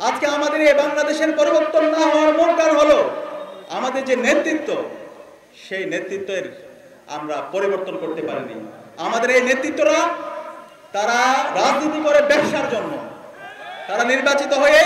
আজকে আমাদের এই বাংলাদেশের পরিবর্তন না হওয়ার মূল কারণ হলো আমাদের যে নেতৃত্ব, সেই নেতৃত্বের আমরা পরিবর্তন করতে পারিনি। আমাদের এই নেতৃত্বরা তারা রাজনীতি করে ব্যবসার জন্য, তারা নির্বাচিত হয়ে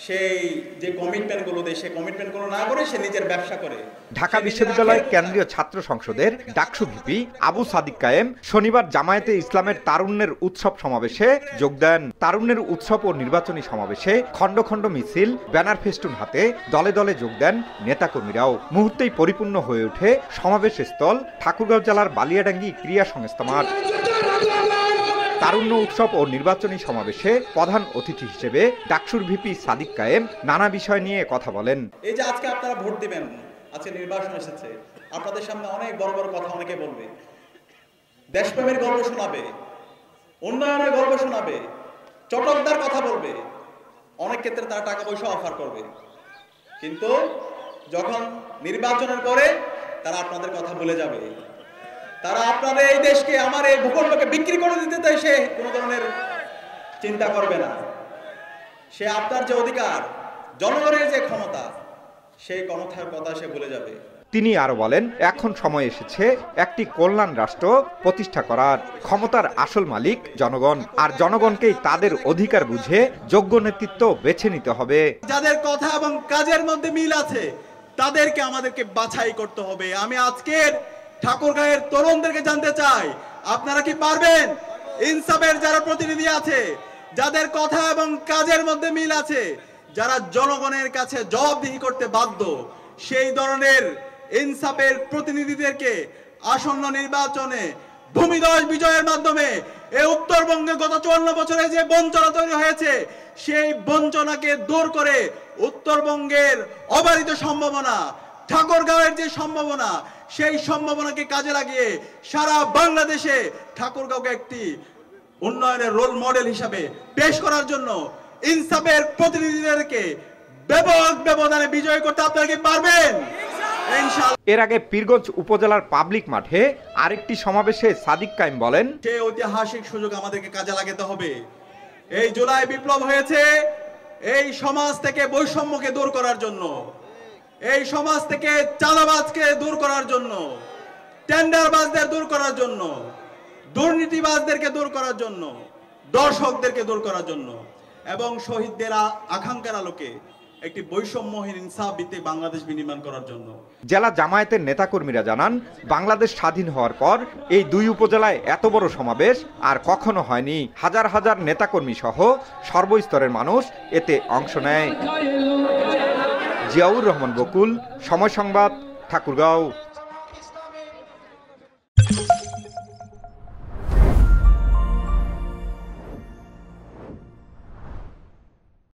সেই যে কমিটমেন্টগুলো দেয় সেই কমিটমেন্টগুলো না করে সে নিজের ব্যবসা করে। ঢাকা বিশ্ববিদ্যালয় কেন্দ্রীয় ছাত্র সংসদের ডাকসু ভিপি আবু সাদিক কায়েম শনিবার জামায়াতে ইসলামের তারুণ্যের উৎসব সমাবেশে যোগ দেন। তারুণ্যের উৎসব ও নির্বাচনী সমাবেশে খণ্ড খণ্ড মিছিল, ব্যানার ফেস্টুন হাতে দলে দলে যোগ দেন নেতাকর্মীরাও। মুহূর্তেই পরিপূর্ণ হয়ে ওঠে সমাবেশ স্থল ঠাকুরগাঁও জেলার বালিয়াডাঙ্গি ক্রীড়া সংস্থা মাঠ। তারুণ্য উৎসব ও নির্বাচনী সমাবেশে প্রধান অতিথি হিসেবে ডাকসুর ভিপি সাদিক কায়েম নানা বিষয় নিয়ে কথা বলেন। এই যে আজকে আপনারা ভোট দিবেন, আজকে নির্বাচন এসেছে, আপনাদের সামনে অনেক বড় বড় কথা অনেকে বলবে, দেশপ্রেমের গল্প শোনাবে, উন্নয়নের গল্প শোনাবে, চটকদার কথা বলবে, অনেক ক্ষেত্রে তারা টাকা পয়সা অফার করবে, কিন্তু যখন নির্বাচনের পরে তারা আপনাদের কথা ভুলে যাবে। তারা আপনাদের এই দেশকে, আমার এই ভূখণ্ডকে বিক্রি করে দিতে চাই, সে কোনো ধরনের চিন্তা করবে না। সে আপনার যে অধিকার, জনগণের যে ক্ষমতা, সেই ক্ষমতার কথা সে ভুলে যাবে। তিনি আরো বলেন, এখন সময় এসেছে একটি কল্যাণ রাষ্ট্র প্রতিষ্ঠা করার। ক্ষমতার আসল মালিক জনগণ, আর জনগণকেই তাদের অধিকার বুঝে যোগ্য নেতৃত্ব বেছে নিতে হবে। যাদের কথা এবং কাজের মধ্যে মিল আছে তাদেরকে আমাদেরকে বাছাই করতে হবে। আমি আজকের ঠাকুরগাঁয়ের তরুণদেরকে জানতে চাই, আপনারা কি পারবেন? ইনসাফের যারা প্রতিনিধি আছে, যাদের কথা এবং কাজের মধ্যে মিল আছে, যারা জনগণের কাছে জবাবদিহি করতে বাধ্য, সেই ধরনের ইনসাফের প্রতিনিধিদেরকে আসন্ন নির্বাচনে ভূমিধস বিজয়ের মাধ্যমে এই উত্তরবঙ্গে গত 54 বছরে যে বঞ্চনা তৈরি হয়েছে, সেই বঞ্চনাকে দূর করে উত্তরবঙ্গের অবারিত সম্ভাবনা, ঠাকুরগাঁওয়ের যে সম্ভাবনা, সেই সম্ভাবনাকে কাজে লাগিয়ে সারা বাংলাদেশে ঠাকুরগাঁওকে একটি উন্নয়নের রোল মডেল হিসাবে পেশ করার জন্য ইনসাফের প্রতিনিধিদেরকে ব্যাপক ব্যবধানে বিজয় করতে আপনারা কি পারবেন? এর আগে পীরগঞ্জ উপজেলার পাবলিক মাঠে আরেকটি সমাবেশে সাদিক কায়েম বলেন, সেই ঐতিহাসিক সুযোগ আমাদেরকে কাজে লাগাতে হবে। এই জুলাই বিপ্লব হয়েছে এই সমাজ থেকে বৈষম্যকে দূর করার জন্য, এই সমাজ থেকে চাঁদাবাজকে দূর করার জন্য, টেন্ডারবাজদের দূর করার জন্য, দুর্নীতিবাজদেরকে দূর করার জন্য, দর্শকদেরকে দূর করার জন্য এবং শহীদদের আকাঙ্ক্ষার আলোকে একটি বৈষম্যহীন ইনসাফ ভিত্তিক বাংলাদেশ বিনির্মাণ করার জন্য। জেলা জামায়াতের নেতাকর্মীরা জানান, বাংলাদেশ স্বাধীন হওয়ার পর এই দুই উপজেলায় এত বড় সমাবেশ আর কখনো হয়নি। হাজার হাজার নেতাকর্মী সহ সর্বস্তরের মানুষ এতে অংশ নেয়। জিয়াউর রহমান বকুল, সময় সংবাদ, ঠাকুরগাঁও।